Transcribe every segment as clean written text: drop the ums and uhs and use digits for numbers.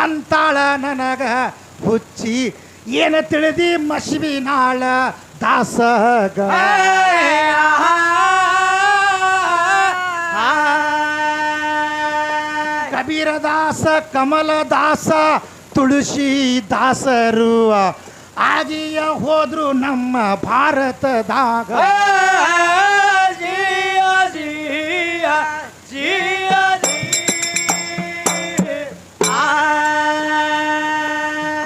ಅಂತಾಳ ನನಗ ಹುಚ್ಚಿ ಏನ ತಿಳಿದಿ ಮಶ್ವಿನಾಳ ದಾಸಗ ಕಬೀರದಾಸ ಕಮಲದಾಸ ತುಳಸಿ ದಾಸರು ಆಗಿಯ ಹೋದ್ರು ನಮ್ಮ ಭಾರತದಾಗ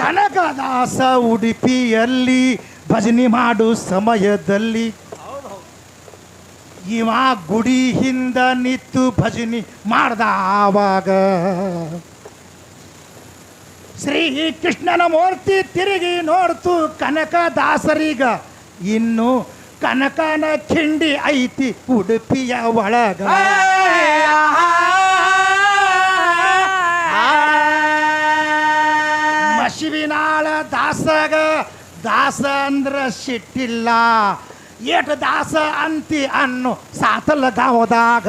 ಕನಕದಾಸ ಉಡುಪಿಯಲ್ಲಿ ಭಜನೆ ಮಾಡು ಸಮಯದಲ್ಲಿ ಇವ ಗುಡಿ ಹಿಂದ ನಿಂತು ಭಜನೆ ಮಾಡ್ದ ಆವಾಗ ಶ್ರೀ ಕೃಷ್ಣನ ಮೂರ್ತಿ ತಿರುಗಿ ನೋಡ್ತು ಕನಕದಾಸರಿಗ ಇನ್ನು ಕನಕನ ಖಿಂಡಿ ಐತಿ ಉಡುಪಿಯ ಒಳಗ ಮಶಿವಿನಾಳ ದಾಸಗ ದಾಸ ಅಂದ್ರ ಸಿಟ್ಟಿಲ್ಲ ಏಟ ದಾಸ ಅಂತಿ ಅನ್ನು ಸಾತಲ ಗಾವದಾಗ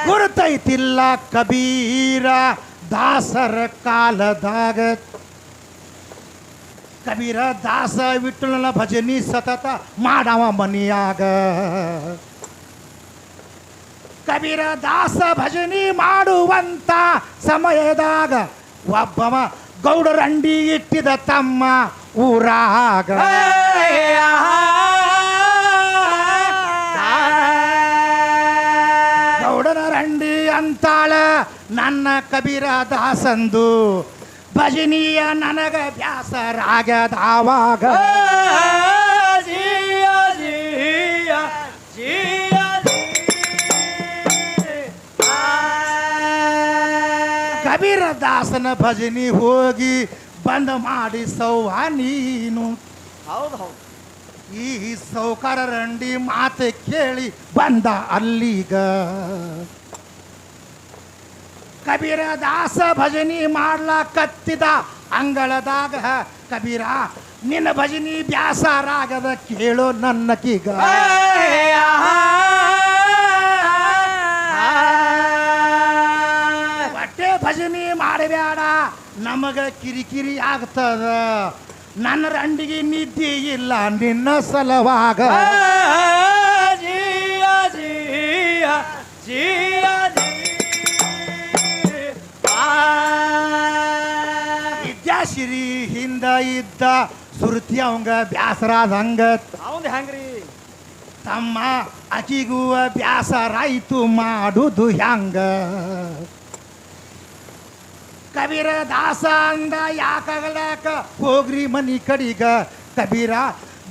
ಗುರುತೈತಿಲ್ಲ ಕಬೀರ ದಾಸರ ಕಾಲದಾಗ ಕಬೀರ ದಾಸ ವಿಠಲನ ಭಜನಿ ಸತತ ಮಾಡವ ಮನಿಯಾಗ ಕಬೀರ ದಾಸ ಭಜನಿ ಮಾಡುವಂತ ಸಮಯದಾಗ ಒಬ್ಬವ ಗೌಡರಂಡಿ ಇಟ್ಟಿದ ತಮ್ಮ ಊರಾಗ ಗೌಡನ ರಂಡಿ ಅಂತಾಳ ನನ್ನ ಕಬೀರ ದಾಸಂದು ಭಜನಿಯ ನನಗ ಬ್ಯಾಸರಾಗದಾವಾಗ ಕಬೀರ ದಾಸನ ಭಜನಿ ಹೋಗಿ ಬಂದ್ ಮಾಡಿ ಸೌವ ನೀನು ಹೌದು ಈ ಸೌಕಾರ ರಂಡಿ ಮಾತು ಕೇಳಿ ಬಂದ ಅಲ್ಲಿಗ ಕಬೀರ ದಾಸ ಭಜನಿ ಮಾಡ್ಲಕತ್ತಿದ ಅಂಗಳದಾಗ ಕಬೀರ ನಿನ್ನ ಭಜನಿ ಬ್ಯಾಸರಾಗದ ಕೇಳೋ ನನ್ನಕೀಗ ಹೊಟ್ಟೆ ಭಜನಿ ಮಾಡಬೇಡ ನಮಗ ಕಿರಿಕಿರಿ ಆಗ್ತದ ನನ್ನ ರಂಡಿಗೆ ನಿದ್ದೆ ಇಲ್ಲ ನಿನ್ನ ಸಲವಾಗ ವಿದ್ಯಾಶ್ರೀ ಹಿಂದ ಇದ್ದ ಸುರ್ತಿ ಅವಂಗ ಬ್ಯಾಸರಾದಂಗ ಅವಂದ ಹೆಂಗ್ರಿ ತಮ್ಮ ಅಕಿಗೂ ಬ್ಯಾಸರಾಯ್ತು ಮಾಡುದು ಹ್ಯಾಂಗ ಕಬೀರ ದಾಸ ಅಂದ ಯಾಕಾಗಲಾಕ ಹೋಗ್ರಿ ಮನಿ ಕಡಿಗ ಕಬೀರ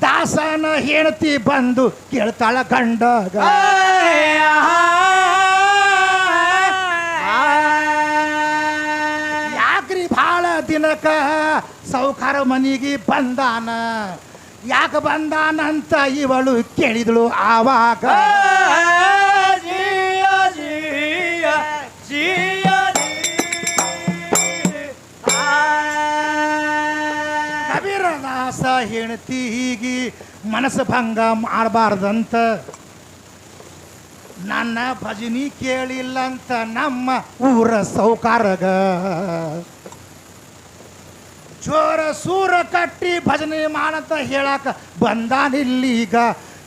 ದಾಸನ ಹೆಂಡತಿ ಬಂದು ಕೇಳ್ತಾಳ ಗಂಡಗ ಯಾಕ್ರಿ ಭಾಳ ದಿನಕ ಸೌಕಾರ ಮನಿಗೆ ಬಂದಾನ ಯಾಕೆ ಬಂದಾನಂತ ಇವಳು ಕೇಳಿದಳು ಆವಾಗ ಕಬೀರದಾಸ ಹೆಂಡತಿಗೆ ಮನಸ್ಸು ಭಂಗ ಮಾಡಬಾರ್ದಂತ ನನ್ನ ಭಜನಿ ಕೇಳಿಲ್ಲಂತ ನಮ್ಮ ಊರ ಸೌಕಾರಗ ಜೋರ ಸೂರ ಕಟ್ಟಿ ಭಜನೆ ಮಾಡಂತ ಹೇಳಕ ಬಂದಾನಿಲ್ಲೀಗ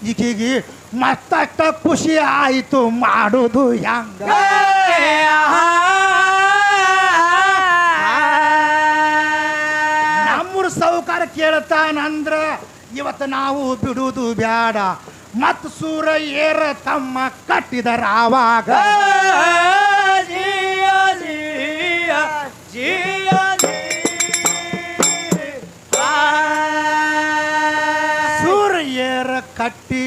ಈಕಿಗೆ ಮತ್ತಷ್ಟ ಖುಷಿ ಆಯಿತು ಮಾಡುದು ಹ್ಯಾಂಗ ನಮ್ಮೂರ ಸೌಕಾರ ಕೇಳ್ತಾನಂದ್ರ ಇವತ್ತು ನಾವು ಬಿಡುವುದು ಬ್ಯಾಡ ಮತ್ ಸೂರ ಏರ ತಮ್ಮ ಕಟ್ಟಿದರ ಆವಾಗ ಸೂರ ಏರ ಕಟ್ಟಿ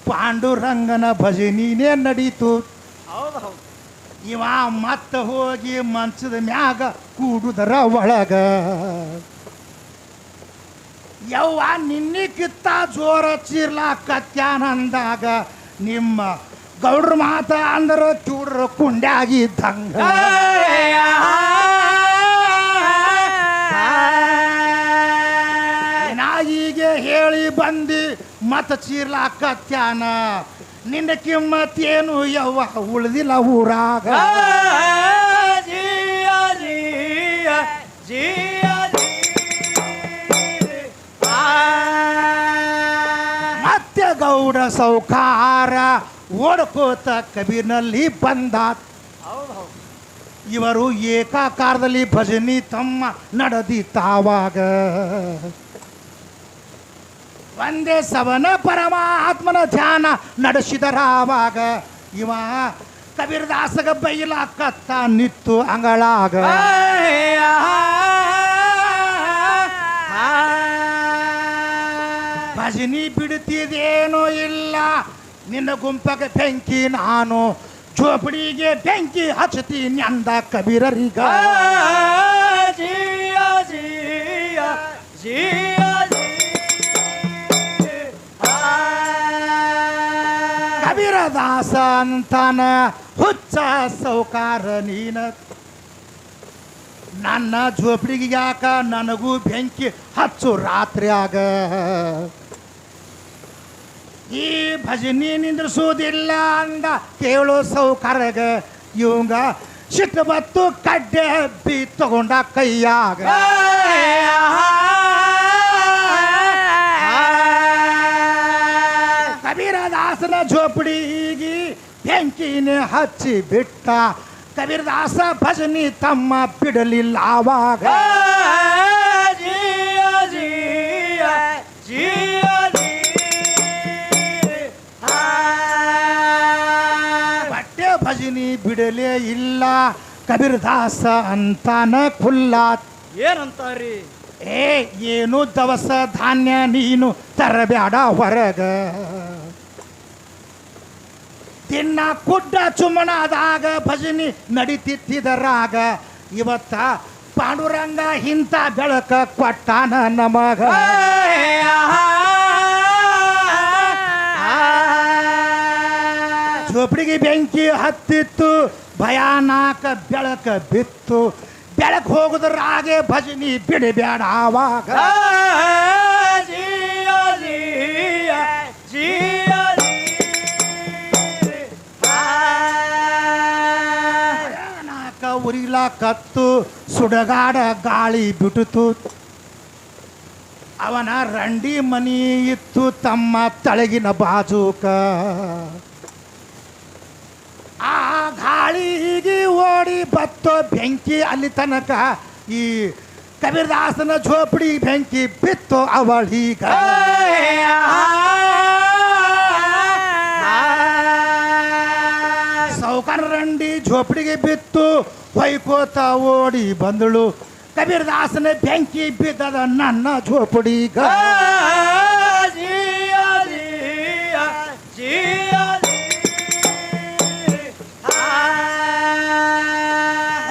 ಪಾಂಡುರಂಗನ ಭಜನಿನೇ ನಡೀತು ಇವ ಮತ್ತ ಹೋಗಿ ಮಂಚದ ಮ್ಯಾಗ ಕೂಡುದರ ಒಳಗ ಯವ್ವ ನಿನ್ನಿಕ್ಕಿತ್ತ ಜೋರ ಚೀರ್ಲಾಕತ್ಯಾನಂದಾಗ ನಿಮ್ಮ ಗೌಡ್ರ ಮಾತ ಅಂದ್ರ ಚೂಡ್ರ ಕುಂಡ್ಯಾಗಿದ್ದಂಗ ನಾಯಿಗೆ ಹೇಳಿ ಬಂದಿ ಮತ ಚೀರ್ಲಾಕತ್ಯಾನ ನಿನ್ನ ಕಿಮ್ಮತ್ತೇನು ಯವ್ವ ಉಳ್ದಿಲ್ಲ ಊರಾಗ ಜಿಯ ಜಿಯ ಜಿಯ ಮತ್ತೆ ಗೌಡ ಸೌಕಾರ ಓಡ್ಕೋತ ಕಬೀರ್ನಲ್ಲಿ ಬಂದ ಹೌದು ಹೌದು ಇವರು ಏಕಾಕಾರದಲ್ಲಿ ಭಜನಿ ತಮ್ಮ ನಡೆದಿತ್ತಾವಾಗ ಒಂದೇ ಸವನ ಪರಮಾತ್ಮನ ಧ್ಯಾನ ನಡೆಸಿದರಾವಾಗ ಇವ ಕಬೀರದಾಸಗ ಬೈಲಾಕತ್ತ ನಿತ್ತು ಅಂಗಳಾಗ ಭಜನಿ ಬಿಡುತ್ತಿದೇನೋ ಇಲ್ಲ ನಿನ್ನ ಗುಂಪಗ ಬೆಂಕಿ ನಾನು ಚೋಪಡಿಗೆ ಬೆಂಕಿ ಹಚ್ಚತೀನಿ ಅಂದ ಕಬೀರರಿಗ ಜಿಯ ಜಿಯ ಜಿಯ ಕಬೀರದಾಸ ಅಂತಾನ ಹುಚ್ಚ ಸೌಕಾರ ನೀನ ನನ್ನ ಜೋಪಡಿಗೆ ಯಾಕ ನನಗೂ ಬೆಂಕಿ ಹಚ್ಚು ರಾತ್ರಿಯಾಗ ಈ ಭಜನಿ ನಿಂದ್ರಿಸೋದಿಲ್ಲ ಅಂದ ಕೇಳೋ ಸೌಕರ್ಯಗ ಇವಂಗ ಸಿಟ್ಟು ಬತ್ತು ಕಡ್ಡೆ ಬಿ ತಗೊಂಡ ಕೈಯಾಗ ಕಬೀರದಾಸನ ಜೋಪಡಿಗೆ ಬೆಂಕಿನ ಹಚ್ಚಿ ಬಿಟ್ಟ ಕಬೀರದಾಸ ಭಜನಿ ತಮ್ಮ ಬಿಡಲಿಲ್ಲ ಆವಾಗ ಜಿಯ ಜಿಯ ಜಿಯ ಬಟ್ಟೆ ಭಜನಿ ಬಿಡಲೇ ಇಲ್ಲ ಕಬೀರದಾಸ ಅಂತಾನ ಖುಲ್ಲಾತ್ ಏನಂತಾರಿ ಏನು ದವಸ ಧಾನ್ಯ ನೀನು ತರಬೇಡ ಹೊರಗ ದಿನ ಕುಡ್ಡ ಚುಮ್ಮಣದಾಗ ಭಜನಿ ನಡಿತಿದ್ದರಾಗ ಇವತ್ತ ಪಾಂಡುರಂಗ ಇಂಥ ಬೆಳಕ ಕೊಟ್ಟಾನ ನಮಗ ಚೋಪಡಿಗೆ ಬೆಂಕಿ ಹತ್ತಿತ್ತು ಭಯಾನಕ ಬೆಳಕ ಬಿತ್ತು ಬೆಳಕು ಹೋಗುದ್ರಾಗೆ ಭಜನಿ ಬಿಡಬೇಡ ಆವಾಗ ಜಿಯ ಜಿಯ ಜಿಯ ಭಯಾನಕ ಉರಿಲಾಕತ್ತು ಸುಡಗಾಡ ಗಾಳಿ ಬಿಟ್ಟಿತು ಅವನ ರಂಡಿ ಮನಿ ಇತ್ತು ತಮ್ಮ ತಳಗಿನ ಬಾಜೂಕ ಆ ಗಾಳಿಗೆ ಓಡಿ ಬತ್ತೋ ಬೆಂಕಿ ಅಲ್ಲಿ ತನಕ ಈ ಕಬೀರದಾಸನ ಝೋಪಡಿ ಬೆಂಕಿ ಬಿತ್ತು ಅವಳೀಗ ಸೌಕರ ರಂಡಿ ಝೋಪಡಿಗೆ ಬಿತ್ತು ಹೊಯ್ಕೋತ ಓಡಿ ಬಂದಳು ಕಬೀರದಾಸನ ಬೆಂಕಿ ಬಿದ್ದದ ನನ್ನ ಝೋಪಡಿಗ ಜಿಯ ಜಿಯ ಜಿಯ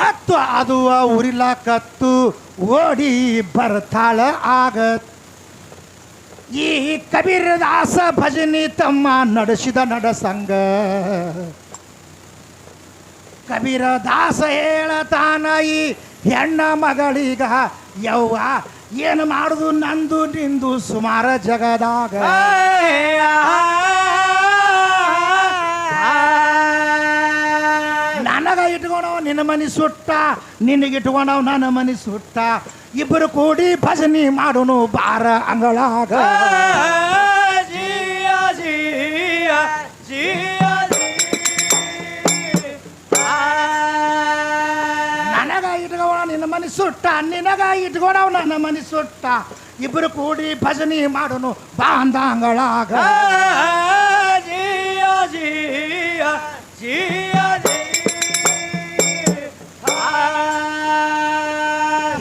ಹತ್ತು ಅದು ಉರಿಲಾಕತ್ತು ಓಡಿ ಬರ್ತಾಳ ಆಗತ್ ಈ ಕಬೀರದಾಸ ಭಜನಿ ತಮ್ಮ ನಡೆಸಿದ ನಡಸಂಗ ಕಬೀರದಾಸ ಹೇಳತಾನ ಈ ಹೆಣ್ಣ ಮಗಳಿಗ ಯವ್ವ ಏನು ಮಾಡುದು ನಂದು ನಿಂದು ಸುಮಾರ ಜಗದಾಗ ನನಗ ಇಟ್ಕೊಂಡವ್ ನಿನ್ನ ಮನಿ ಸುಟ್ಟ ನಿನಗಿಟ್ಕೊಂಡವ್ ನನ್ನ ಮನಿ ಸುಟ್ಟ ಇಬ್ಬರು ಕೂಡಿ ಭಜನಿ ಮಾಡೋನು ಬಾರ ಅಂಗಳಾಗ ಜಿಯ ಜಿಯ ಜಿಯ ನನಗ ಇಟ್ಕೊಂಡ ನಿನ್ನ ಮನಿ ಸುಟ್ಟ ನಿನಗ ಇಟ್ಕೊಂಡವ್ ನನ್ನ ಮನಿ ಸುಟ್ಟ ಇಬ್ಬರು ಕೂಡಿ ಭಜನಿ ಮಾಡೋನು ಬಾಂಧ ಅಂಗಳಾಗ ಜಿಯ ಜಿಯ ಜಿಯ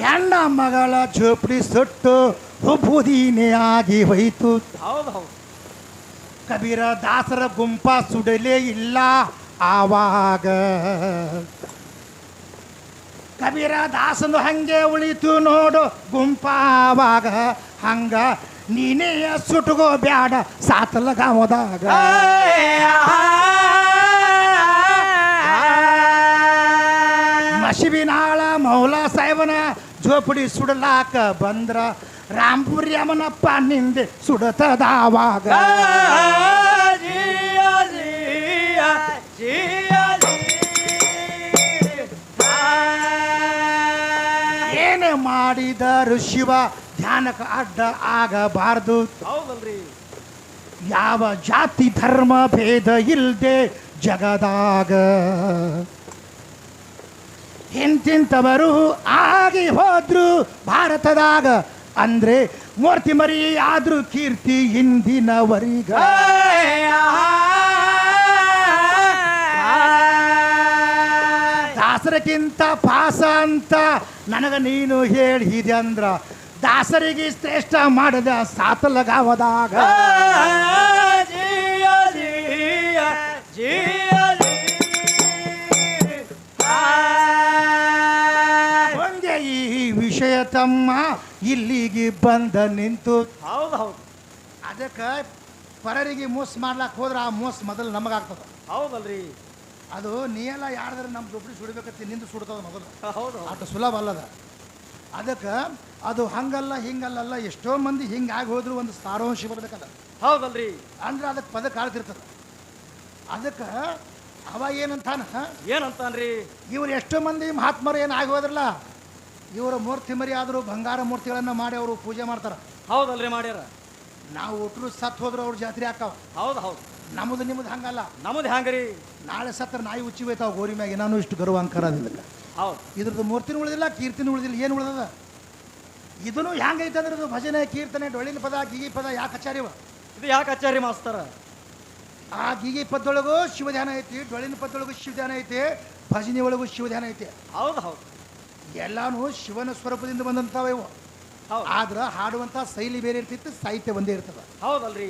ಹೆಣ್ಣ ಮಗಳ ಝೋಪಡಿ ಸುಟ್ಟು ಹುಬ್ಬುದೀನೇ ಆಗಿ ಹೋಯಿತು ಹೌದು ಹೌದು ಕಬೀರ ದಾಸರ ಗುಂಪ ಸುಡಲೇ ಇಲ್ಲ ಆವಾಗ ಕಬೀರ ದಾಸನು ಹಂಗೆ ಉಳಿತು ನೋಡು ಗುಂಪ ಆವಾಗ ಹಂಗ ನೀನೇ ಸುಟ್ಕೋ ಬ್ಯಾಡ ಸಾತಲ ಗಾಮದಾಗ ಮಸಿಬಿನಾಳ ಮೌಲಾ ಸಾಹೇಬನ ಝೋಪಡಿ ಸುಡಲಾಕ ಬಂದ್ರ ರಾಂಪುರಿ ಅಮ್ಮನಪ್ಪ ನಿಂದೆ ಸುಡತದಾವಾಗ ಜಿಯ ಜಿಯ ಜಿಯ ಏನೇ ಮಾಡಿದರು ಶಿವ ಧ್ಯಾನಕ್ಕೆ ಅಡ್ಡ ಆಗಬಾರ್ದು. ಹೌದಲ್ರಿ. ಯಾವ ಜಾತಿ ಧರ್ಮ ಭೇದ ಇಲ್ದೆ ಜಗದಾಗ ಎಂತಿಂತವರು ಆಗಿ ಹೋದ್ರು ಭಾರತದಾಗ. ಅಂದ್ರೆ ಮೂರ್ತಿ ಮರಿ ಆದ್ರೂ ಕೀರ್ತಿ ಹಿಂದಿನವರಿಗ. ದಾಸರಕ್ಕಿಂತ ಪಾಸ ಅಂತ ನನಗ ನೀನು ಹೇಳಿದೆ ಅಂದ್ರ ದಾಸರಿಗೆ ಶ್ರೇಷ್ಠ ಮಾಡದ ಸಾತಲಗಾವದಾಗ ಜಿಯ ಜಿಯ ಜಿಯ ಒಂದೇ ಈ ವಿಷಯ ತಮ್ಮ ಇಲ್ಲಿಗೆ ಬಂದ ನಿಂತು. ಹೌದು ಹೌದು. ಅದಕ್ಕೆ ಪರರಿಗೆ ಮೋಸ ಮಾಡ್ಲಾಕ್ ಹೋದ್ರೆ ಆ ಮೋಸ ಮೊದಲು ನಮಗಾಗ್ತದ. ಹೌದಲ್ರಿ. ಅದು ನೀ ಎಲ್ಲ ಯಾರ್ದಾರ ನಮ್ಮ ದುಡ್ಡು ಸುಡಬೇಕಂತ ನಿಂದು ಸುಡ್ತದ ಮೊದಲು. ಹೌದು. ಅಷ್ಟು ಸುಲಭ ಅಲ್ಲದ. ಅದಕ್ಕೆ ಅದು ಹಂಗಲ್ಲ ಹಿಂಗಲ್ಲ ಎಷ್ಟೋ ಮಂದಿ ಹಿಂಗಾಗಿ ಹೋದ್ರು ಒಂದು ಸಾರಾಂಶ ಬರ್ಬೇಕದ. ಹೌದಲ್ರಿ. ಅಂದ್ರೆ ಅದಕ್ಕೆ ಪದ ಕಾಳ್ತಿರ್ತದ. ಅದಕ್ಕೆ ಅವ ಏನಂತಾನ, ಏನಂತಾನ್ರಿ? ಇವ್ರು ಎಷ್ಟೋ ಮಂದಿ ಮಹಾತ್ಮರು ಏನು ಆಗಿ ಹೋದ್ರಲ್ಲ, ಇವರು ಮೂರ್ತಿ ಮರಿ ಆದರೂ ಬಂಗಾರ ಮೂರ್ತಿಗಳನ್ನು ಮಾಡಿ ಅವರು ಪೂಜೆ ಮಾಡ್ತಾರೆ. ಹೌದಲ್ರಿ, ಮಾಡ್ಯಾರ. ನಾವು ಒಟ್ಟರು ಸತ್ತು ಹೋದ್ರು ಅವ್ರ ಜಾತ್ರೆ ಹಾಕಾವ. ಹೌದು ಹೌದು. ನಮ್ಮದು ನಿಮ್ಮದು ಹಂಗಲ್ಲ. ನಮ್ಮದು ಹ್ಯಾಂಗ್ರಿ? ನಾಳೆ ಸತ್ರ ನಾಯಿ ಉಚ್ಚಿ ಹೋಯ್ತಾವ ಗೋರಿ ಮ್ಯಾಗೆ. ನಾನು ಇಷ್ಟು ಗರ್ವ ಅಂಕರದಿಲ್ಲ. ಹೌದು. ಇದ್ರದ್ದು ಮೂರ್ತಿನೂ ಉಳಿದಿಲ್ಲ, ಕೀರ್ತಿನೂ ಉಳಿದಿಲ್ಲ. ಏನು ಉಳಿದದ? ಇದನ್ನು ಹೆಂಗೈತೆ ಅಂದ್ರೆ ಇದು ಭಜನೆ, ಕೀರ್ತನೆ, ಡೊಳ್ಳಿನ ಪದ, ಗೀಗಿ ಪದ ಯಾಕೆ ಹಚ್ಚಾರಿವ? ಇದು ಯಾಕೆ ಹಚ್ಚಾರಿ ಮಾಸ್ತರ? ಆ ಗೀಗಿ ಪದೊಳಗೂ ಶಿವಧ್ಯಾನ ಐತಿ, ಡೊಳ್ಳಿನ ಪದೊಳಗೂ ಶಿವಧ್ಯಾನ ಐತಿ, ಭಜನೆ ಒಳಗೂ ಶಿವಧ್ಯಾನ ಐತಿ. ಹೌದು ಹೌದು. ಎಲ್ಲಾನು ಶಿವನ ಸ್ವರೂಪದಿಂದ ಬಂದಂಥವು ಇವು. ಆದ್ರೆ ಹಾಡುವಂಥ ಶೈಲಿ ಬೇರೆ ಇರ್ತಿತ್ತು, ಸಾಹಿತ್ಯ ಒಂದೇ ಇರ್ತದ. ಹೌದಲ್ರಿ.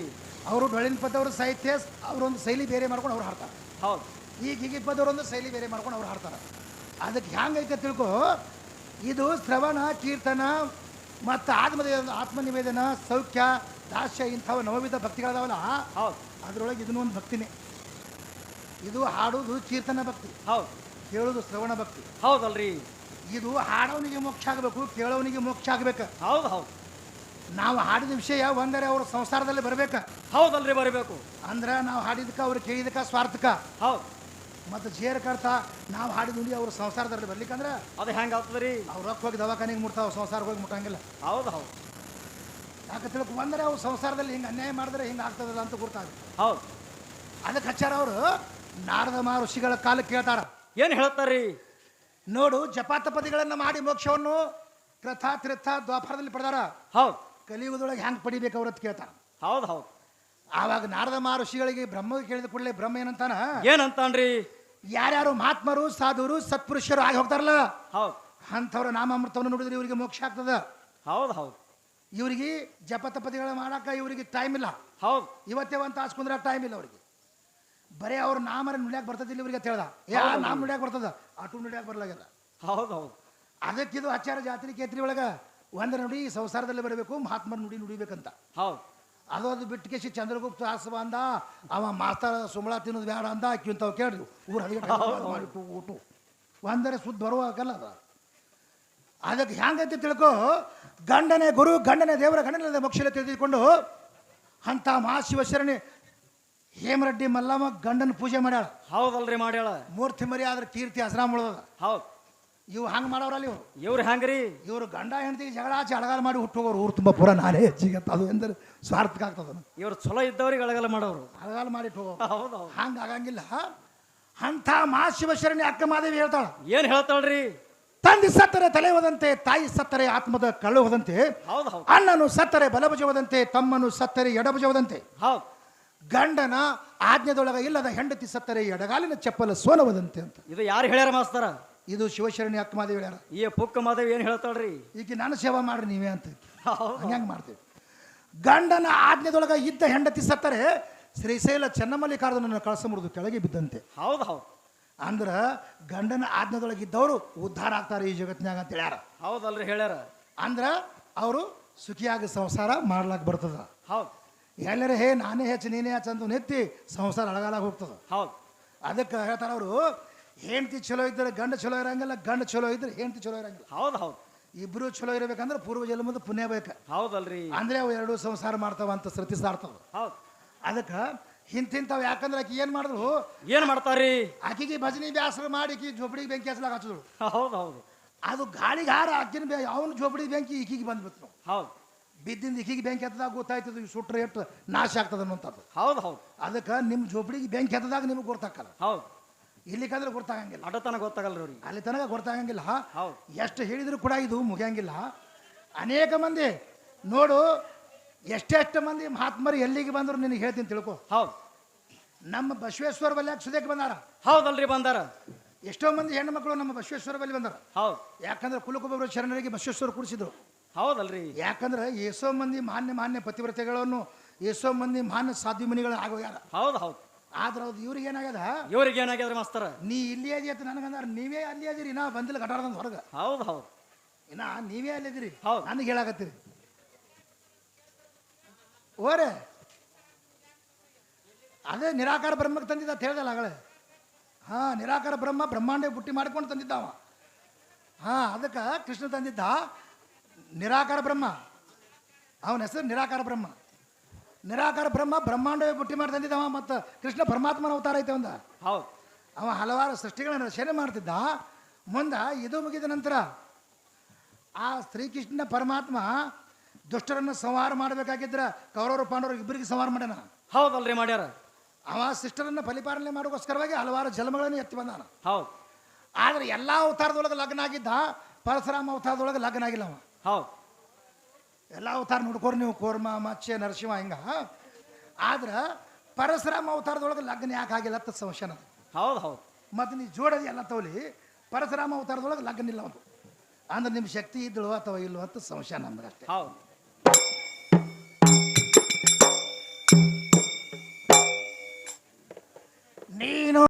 ಅವರು ಡೊಳ್ಳಿನ ಪದವ್ರ ಸಾಹಿತ್ಯ ಅವರೊಂದು ಶೈಲಿ ಬೇರೆ ಮಾಡ್ಕೊಂಡು ಅವ್ರು ಹಾಡ್ತಾರೆ. ಹೌದು. ಈ ಗೀಗಿ ಪದವರೊಂದು ಶೈಲಿ ಬೇರೆ ಮಾಡ್ಕೊಂಡು ಅವ್ರು ಹಾಡ್ತಾರೆ. ಅದಕ್ಕೆ ಹೆಂಗೈತೆ ತಿಳ್ಕೊ, ಇದು ಶ್ರವಣ, ಕೀರ್ತನ ಮತ್ತು ಆತ್ಮನಿವೇದನ, ಸೌಖ್ಯ, ದಾಸ್ಯ ಇಂಥವು ನವವಿಧ ಭಕ್ತಿಗಳದಾವಲ್ಲ. ಹೌದು. ಅದರೊಳಗೆ ಇದನ್ನೂ ಒಂದು ಭಕ್ತಿನೇ. ಇದು ಹಾಡೋದು ಕೀರ್ತನ ಭಕ್ತಿ, ಹೌದು. ಕೇಳೋದು ಶ್ರವಣ ಭಕ್ತಿ. ಹೌದಲ್ರಿ. ಇದು ಹಾಡೋನಿಗೆ ಮೋಕ್ಷ ಆಗಬೇಕು, ಕೇಳೋನಿಗೆ ಮೋಕ್ಷ ಆಗಬೇಕು. ಹೌದು ಹೌದು. ನಾವು ಹಾಡಿದ ವಿಷಯ ಒಂದರೆ ಅವ್ರ ಸಂಸಾರದಲ್ಲಿ ಬರಬೇಕು. ಹೌದಲ್ರಿ, ಬರಬೇಕು. ಅಂದ್ರೆ ನಾವು ಹಾಡಿದಕ್ಕೆ ಅವ್ರು ಕೇಳಿದಕ್ಕೆ ಸ್ವಾರ್ಥಕ. ಹೌದು. ಮತ್ತು ಜೇರ್ ಕರ್ತ ನಾವು ಹಾಡಿದ ನುಡಿ ಅವ್ರ ಸಂಸಾರದಲ್ಲಿ ಬರ್ಲಿಕ್ಕಂದ್ರೆ ಅದು ಹೆಂಗೆ ಆಗ್ತದ್ರಿ? ಅವ್ರು ರೊಕ್ಕ ಹೋಗಿ ದವಾಖಾನೆಗೆ ಮುಟ್ತಾವ, ಸಂಸಾರಕ್ಕೆ ಹೋಗಿ ಮುಟ್ಟಂಗಿಲ್ಲ. ಹೌದು ಹೌದು. ಯಾಕೆ ತಿಳ್ಕೊ ಬಂದರೆ ಅವ್ರ ಸಂಸಾರದಲ್ಲಿ ಹಿಂಗೆ ಅನ್ಯಾಯ ಮಾಡಿದ್ರೆ ಹಿಂಗೆ ಆಗ್ತದಲ್ಲ ಅಂತ ಗೊತ್ತಾಗುತ್ತೆ. ಹೌದು. ಅದಕ್ಕೆ ಹಚ್ಚಾರ ಅವರು ನಾರದ ಋಷಿಗಳ ಕಾಲಕ್ಕೆ ಕೇಳ್ತಾರ. ಏನು ಹೇಳ್ತಾರ್ರಿ? ನೋಡು, ಜಪಾತಪದಿಗಳನ್ನು ಮಾಡಿ ಮೋಕ್ಷವನ್ನು ಕೃತ ತ್ರಿಥ ದ್ವಾಪರದಲ್ಲಿ ಪಡೆದಾರ. ಹೌದು. ಕಲಿಯುಗದೊಳಗೆ ಹೆಂಗೆ ಪಡಿಬೇಕು ಅವ್ರತ್ ಕೇಳ್ತಾರ. ಹೌದು ಹೌದು. ಆವಾಗ ನಾರದ ಋಷಿಗಳಿಗೆ ಬ್ರಹ್ಮಗೆ ಕೇಳಿದ ಕೂಡಲೇ ಬ್ರಹ್ಮ ಏನಂತಾನ, ಏನಂತಾನ್ರಿ? ಯಾರ್ಯಾರು ಮಹಾತ್ಮರು, ಸಾಧುರು, ಸತ್ಪುರುಷರು ಆಗಿ ಹೋಗ್ತಾರಲ್ಲ, ಹೌದು, ಅಂಥವ್ರ ನಾಮಾಮೃತವನ್ನು ನೋಡಿದ್ರೆ ಇವರಿಗೆ ಮೋಕ್ಷ ಆಗ್ತದ. ಹೌದು ಹೌದು. ಇವರಿಗೆ ಜಪತಪದಿಗಳ ಮಾಡಾಕ ಇವರಿಗೆ ಟೈಮ್ ಇಲ್ಲ. ಹೌದು. ಇವತ್ತೇ ಒಂದು ತಾಸು ಕುಂದ್ರ ಟೈಮ್ ಇಲ್ಲ ಅವ್ರಿಗೆ. ಬರೀ ಅವ್ರ ನಾಮರ ನುಡ್ಯಾಕ ಬರ್ತದಿಲ್ಲ ಇವರಿಗೆ ಅಂತ ಹೇಳ್ದ. ನಾಮ ನುಡ್ಯಾಕ ಬರ್ತದ, ಅಟು ನುಡ್ಯಾಕ ಬರ್ಲಾಗ್ಯದ. ಹೌದು ಹೌದು. ಅದಕ್ಕಿದು ಆಚಾರ ಜಾತ್ರೆ ಕೇತ್ರಿ ಒಳಗ ಒಂದರ ನುಡಿ ಸಂಸಾರದಲ್ಲಿ ಬರಬೇಕು, ಮಹಾತ್ಮರ ನುಡಿ ನುಡಿಬೇಕಂತ. ಹೌದು. ಅದು ಬಿಟ್ಟು ಕೇಸಿ ಚಂದ್ರಗುಪ್ತ ಆಸವ ಅಂದ, ಅವ ಮಾಸ್ತರ ಸುಮಳ ತಿನ್ನೋದು ಬೇಡ ಅಂದ, ಅಕ್ಕಿಂತವ್ ಕೇಳ್ರಿ ಊರು ಮಾಡಿಟ್ಟು ಊಟು ಒಂದರೆ ಸುದ್ದ ಬರುವಾಗಲ್ಲ ಅದ. ಅದಕ್ಕೆ ಹೆಂಗೈತಿ ತಿಳ್ಕೊ, ಗಂಡನೇ ಗುರು, ಗಂಡನೇ ದೇವರ, ಗಂಡನೇ ಮೋಕ್ಷ ತಿಳಿದುಕೊಂಡು ಅಂತ ಮಹಾಶಿವಶರಣಿ ಹೇಮರೆಡ್ಡಿ ಮಲ್ಲಮ್ಮ ಗಂಡನ ಪೂಜೆ ಮಾಡ್ಯಾಳ. ಹೌದಲ್ರಿ, ಮಾಡ್ಯಾಳ. ಮೂರ್ತಿ ಮರಿ ಆದ್ರೆ ಕೀರ್ತಿ ಹಸ್ರಾಮ್ ಉಳದ. ಹೌದು. ಇವು ಹಂಗೆ ಮಾಡೋರಲ್ಲಿ ಇವರು. ಇವ್ರು ಹೆಂಗ್ರಿ? ಇವರು ಗಂಡ ಹೆಂಡತಿಗೆ ಜಗಳ ಅಳಗಾಲ ಮಾಡಿ ಹುಟ್ಟೋಗೋರು. ಊರು ತುಂಬ ಪೂರ ನಾನೇ ಹೆಚ್ಚಿಗೆ ಅದು ಎಂದ್ರೆ ಸ್ವಾರ್ಥಕ ಆಗ್ತದ. ಇವ್ರು ಚಲೋ ಇದ್ದವ್ರಿಗೆ ಅಳಗಲ ಮಾಡೋರು. ಅಳಗಾಲ ಮಾಡಿಟ್ಟು ಹೋಗೋ. ಹೌದು ಹೌದು. ಹಂಗೆ ಆಗಂಗಿಲ್ಲ. ಅಂಥ ಮಹಾಶಿವಶರಣಿ ಅಕ್ಕ ಮಾದೇವಿ ಹೇಳ್ತಾಳ, ಏನು ಹೇಳ್ತಾಳ್ರಿ? ತಂದೆ ಸತ್ತರೆ ತಲೆ ಹೋದಂತೆ, ತಾಯಿ ಸತ್ತರೆ ಆತ್ಮದ ಕಳ್ಳು ಹೋದಂತೆ, ಹೌದು ಹೌದು. ಅಣ್ಣನು ಸತ್ತರೆ ಬಲಭುಜವದಂತೆ, ತಮ್ಮನು ಸತ್ತರೆ ಎಡಭುಜವದಂತೆ, ಹೌದು. ಗಂಡನ ಆಜ್ಞೆದೊಳಗ ಇಲ್ಲದ ಹೆಂಡತಿ ಸತ್ತರೆ ಎಡಗಾಲಿನ ಚಪ್ಪಲ ಸೋಲವದಂತೆ ಅಂತ. ಇದು ಯಾರು ಹೇಳ್ಯಾರ ಮಾಸ್ತರ? ಇದು ಶಿವಶರಣಿ ಅಕ್ಕ ಮಾದೇವಿ ಹೇಳ್ಯಾರ. ಈ ಪುಕ್ಕ ಮಾದೇವಿ ಏನು ಹೇಳ್ತಾಳ್ರಿ? ಈಗ ನಾನು ಸೇವಾ ಮಾಡ್ರಿ ನೀವೇ ಅಂತ. ಹೌದು. ಹಂಗೆ ಮಾಡ್ತೀವಿ. ಗಂಡನ ಆಜ್ಞೆದೊಳಗ ಇದ್ದ ಹೆಂಡತಿ ಸತ್ತರೆ ಶ್ರೀಶೈಲ ಚೆನ್ನಮಲ್ಲಿಕಾರ್ಜುನನ ಕಳಸ ಮುರಿದು ಕೆಳಗೆ ಬಿದ್ದಂತೆ. ಹೌದು ಹೌದು. ಅಂದ್ರೆ ಗಂಡನ ಆಜ್ಞೆದೊಳಗಿದ್ದವರು ಉದ್ಧಾರ ಆಗ್ತಾರೆ ಈ ಜಗತ್ತಿನಾಗ ಅಂತ ಹೇಳ್ಯಾರ. ಹೌದಲ್ರಿ, ಹೇಳ್ಯಾರ. ಅಂದ್ರೆ ಅವರು ಸುಖಿಯಾಗಿ ಸಂಸಾರ ಮಾಡ್ಲಾಕ್ ಬರ್ತದ. ಹೌದು. ಎಲ್ಲರ ಹೇ ನಾನೇ ಹೆಚ್ಚು ನೀನೇ ಹೆಚ್ಚು ಅಂತ ನೆತ್ತಿ ಸಂಸಾರ ಅಳಗಾಲಾಗ ಹೋಗ್ತದ. ಹೌದು. ಅದಕ್ಕೆ ಹೇಳ್ತಾರ ಅವರು, ಹೆಂಡತಿ ಚಲೋ ಇದ್ದರೆ ಗಂಡ ಚಲೋ ಇರಂಗಿಲ್ಲ, ಗಂಡ ಚಲೋ ಇದ್ರೆ ಹೆಂಡತಿ ಚಲೋ ಇರಂಗಿಲ್ಲ. ಹೌದು ಹೌದು. ಇಬ್ರು ಚಲೋ ಇರ್ಬೇಕಂದ್ರೆ ಪೂರ್ವ ಜನ್ಮದ ಪುಣ್ಯ ಬೇಕು. ಹೌದಲ್ರಿ. ಅಂದ್ರೆ ಅವು ಎರಡು ಸಂಸಾರ ಮಾಡ್ತಾವ ಅಂತ ಶ್ರುತಿ ಸಾರ್ತವ. ಹೌದ್. ಅದಕ್ಕೆ ಇಂತಿಂತವ್ ಯಾಕಂದ್ರೆ ಆಕಿ ಏನ್ ಮಾಡಿದ್ರು, ಏನ್ ಮಾಡ್ತಾರ್ರಿ? ಆಕಿಗೆ ಭಜನಿ ಬ್ಯಾಸರ ಮಾಡಿ ಆಕಿ ಜೋಪಡಿಗೆ ಬೆಂಕಿ ಹಚ್ಚಲಾಗ ಹಚ್ಚಿದ್ರು. ಹೌದು ಹೌದು. ಅದು ಗಾಳಿಗೆ ಹಾರ ಆಕಿನ ಅವನ ಜೋಪಡಿ ಬೆಂಕಿ ಈಕಿಗೆ ಬಂದ್ಬಿಟ್ರು. ಹೌದು. ಬಿದ್ದಿಂದ ಈಕಿಗೆ ಬೆಂಕಿ ಹತ್ತದಾಗ ಗೊತ್ತಾಯ್ತದ ಈ ಸುಟ್ರೆ ಎಷ್ಟು ನಾಶ ಆಗ್ತದ ಅನ್ನೋಂಥದ್ದು. ಹೌದು ಹೌದು. ಅದಕ್ಕೆ ನಿಮ್ಮ ಜೋಪಡಿಗೆ ಬೆಂಕಿ ಹತ್ತದಾಗ ನಿಮ್ಗೆ ಗೊತ್ತಾಗಲ್ಲ. ಹೌದು. ಇಲ್ಲಿಕಂದ್ರೆ ಗೊತ್ತಾಗಂಗಿಲ್ಲ, ಅಡತನ ಗೊತ್ತಾಗಲ್ರಿ ಅವ್ರಿಗೆ. ಅಲ್ಲಿ ತನಕ ಗೊತ್ತಾಗಂಗಿಲ್ಲ. ಹೌದು. ಎಷ್ಟು ಹೇಳಿದ್ರು ಕೂಡ ಇದು ಮುಗಿಯಂಗಿಲ್ಲ. ಅನೇಕ ಮಂದಿ ನೋಡು, ಎಷ್ಟೆಷ್ಟು ಮಂದಿ ಮಹಾತ್ಮರು ಎಲ್ಲಿಗೆ ಬಂದ್ರು ನಿನಗೆ ಹೇಳ್ತೀನಿ ತಿಳ್ಕೊ. ಹೌದು. ನಮ್ಮ ಬಸವೇಶ್ವರ ಬಲ್ಯಾಗ ಸುದೇಕ್ ಬಂದಾರ. ಹೌದಲ್ರಿ, ಬಂದಾರ. ಎಷ್ಟೋ ಮಂದಿ ಹೆಣ್ಣು ಮಕ್ಕಳು ನಮ್ಮ ಬಸವೇಶ್ವರ ಬಲ್ಲಿ ಬಂದಾರ. ಹೌದು. ಯಾಕಂದ್ರೆ ಕುಲಕುಬರ ಶರಣರಿಗೆ ಬಸವೇಶ್ವರ ಕೂಡಿಸಿದ್ರು. ಹೌದಲ್ರಿ. ಯಾಕಂದ್ರೆ ಎಷ್ಟೋ ಮಂದಿ ಮಾನ್ಯ ಪತಿವ್ರತೆಗಳನ್ನು, ಎಷ್ಟೋ ಮಂದಿ ಮಾನ್ಯ ಸಾಧ್ವಿ ಮುನಿಗಳು ಆಗೋಗ್ಯಾರ. ಹೌದು ಹೌದು. ಆದ್ರೆ ಅವ್ರು ಇವ್ರಿಗೆ ಏನಾಗ್ಯದ, ಇವ್ರಿಗೆ ಏನಾಗ್ಯದ್ರಿ ಮಾಸ್ತರ? ನೀ ಇಲ್ಲಿ ಅದಿ ಅಂತ ನನಗಂದಾರ. ನೀವೇ ಅಲ್ಲಿ ಅದಿರಿ, ನಾ ಬಂದಿಲ್ಲ ಗಟಾರದಂದು ಹೊರಗೆ. ಹೌದು ಹೌದು. ಇನ್ನ ನೀವೇ ಅಲ್ಲಿ ಅದಿರಿ, ಹೌದು. ನನಗೆ ಹೇಳಾಕತ್ತೀರಿ ಓರೆ. ಅದೇ ನಿರಾಕಾರ ಬ್ರಹ್ಮಕ್ಕೆ ತಂದಿದ್ದ ಅಂತ ಹೇಳ್ದಲ್ಲ ಆಗಲೇ. ಹಾಂ, ನಿರಾಕಾರ ಬ್ರಹ್ಮ ಬ್ರಹ್ಮಾಂಡ ಬುಟ್ಟಿ ಮಾಡ್ಕೊಂಡು ತಂದಿದ್ದಾವ. ಹಾಂ, ಅದಕ್ಕೆ ಕೃಷ್ಣ ತಂದಿದ್ದ ನಿರಾಕಾರ ಬ್ರಹ್ಮ. ಅವನ ಹೆಸರು ನಿರಾಕಾರ ಬ್ರಹ್ಮ. ನಿರಾಕಾರ ಬ್ರಹ್ಮ ಬ್ರಹ್ಮಾಂಡವೇ ಬುಟ್ಟಿ ಮಾಡಿ ತಂದಿದ್ದವ. ಮತ್ತು ಕೃಷ್ಣ ಪರಮಾತ್ಮನ ಅವತಾರ ಐತೆ ಒಂದ. ಹೌದು. ಅವ ಹಲವಾರು ಸೃಷ್ಟಿಗಳನ್ನು ರಚನೆ ಮಾಡ್ತಿದ್ದ. ಮುಂದೆ ಇದು ಮುಗಿದ ನಂತರ ಆ ಶ್ರೀಕೃಷ್ಣ ಪರಮಾತ್ಮ ದುಷ್ಟರನ್ನು ಸಂಹಾರ ಮಾಡಬೇಕಾಗಿದ್ರೆ ಕೌರವರು ಪಾಂಡವರು ಇಬ್ಬರಿಗೆ ಸಂಹಾರ ಮಾಡ್ಯಾನ. ಹೌದಲ್ರಿ, ಮಾಡ್ಯಾರ. ಅವ ಶಿಷ್ಟರನ್ನು ಪರಿಪಾಲನೆ ಮಾಡೋಕ್ಕೋಸ್ಕರವಾಗಿ ಹಲವಾರು ಜನ್ಮಗಳನ್ನು ಎತ್ತಿ ಬಂದಾನ. ಹೌದು. ಆದರೆ ಎಲ್ಲ ಅವತಾರದೊಳಗೆ ಲಗ್ನ ಆಗಿದ್ದ, ಪರಶುರಾಮ ಅವತಾರದೊಳಗೆ ಲಗ್ನ ಆಗಿಲ್ಲ ಅವ. ಹೌದು. ಎಲ್ಲ ಅವತಾರ ನೋಡ್ಕೋರಿ ನೀವು, ಕೂರ್ಮ, ಮತ್ಸ್ಯ, ನರಸಿಂಹ ಹಿಂಗ. ಆದ್ರೆ ಪರಶುರಾಮ ಅವತಾರದೊಳಗೆ ಲಗ್ನ ಯಾಕೆ ಆಗಿಲ್ಲ ಅಂತ ಸಂಶಯ. ಹೌದು ಹೌದು. ಮತ್ತು ನೀವು ಜೋಡದಿ ಎಲ್ಲ ತೋಲಿ, ಪರಶುರಾಮ ಅವತಾರದೊಳಗೆ ಲಗ್ನ ಇಲ್ಲ ಒಂದು. ಅಂದ್ರೆ ನಿಮ್ಮ ಶಕ್ತಿ ಇದ್ದಳು ಅಥವಾ ಇಲ್ಲೋ ಅಂತ ಸಂಶಯ ನಮ್ಗೆ ಅಷ್ಟೇ. ಹೌದು. ನೀನು